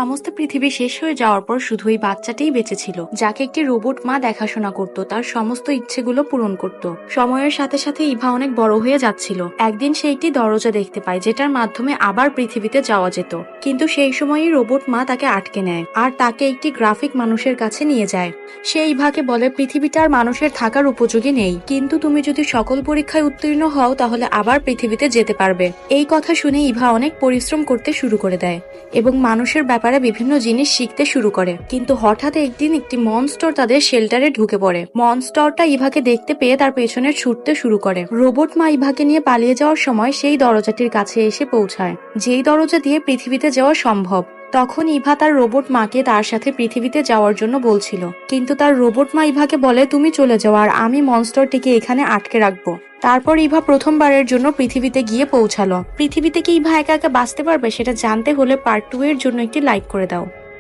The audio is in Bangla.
সমস্ত পৃথিবী শেষ হয়ে যাওয়ার পর শুধু এই বাচ্চাটাই বেঁচে ছিল, যাকে একটি রোবট মা দেখাশোনা করত, তার সমস্ত ইচ্ছেগুলো পূরণ করত। সময়ের সাথে সাথে ইভা অনেক বড় হয়ে যাচ্ছিল। একদিন সে একটি দরজা দেখতে পায় যেটার মাধ্যমে আবার পৃথিবীতে যাওয়া যেত, কিন্তু সেই সময়ই রোবট মা তাকে আটকে নেয় আর তাকে একটি গ্রাফিক মানুষের কাছে নিয়ে যায়। সে ইভাকে বলে, পৃথিবীটা আর মানুষের থাকার উপযোগী নেই, কিন্তু তুমি যদি সকল পরীক্ষায় উত্তীর্ণ হও তাহলে আবার পৃথিবীতে যেতে পারবে। এই কথা শুনে ইভা অনেক পরিশ্রম করতে শুরু করে দেয় এবং মানুষের ব্যাপারে বিভিন্ন জিনিস শিখতে শুরু করে। কিন্তু হঠাৎ একদিন একটি মনস্টার তাদের শেল্টারে ঢুকে পড়ে। মনস্টারটা ইভাকে দেখতে পেয়ে তার পেছনে ছুটতে শুরু করে। রোবট মা ইভাকে নিয়ে পালিয়ে যাওয়ার সময় সেই দরজাটির কাছে এসে পৌঁছায়, যেই দরজা দিয়ে পৃথিবীতে যাওয়া সম্ভব। তখন ইভা তার রোবট মাকে তার সাথে পৃথিবীতে যাওয়ার জন্য বলছিল, কিন্তু তার রোবট মা ইভাকে বলে, তুমি চলে যাও আর আমি মনস্টারটিকে এখানে আটকে রাখবো। তারপর ইভা প্রথমবারের জন্য পৃথিবীতে গিয়ে পৌঁছালো। পৃথিবীতে কি ইভা একা একা বাঁচতে পারবে সেটা জানতে হলে পার্ট 2 এর জন্য একটি লাইক করে দাও।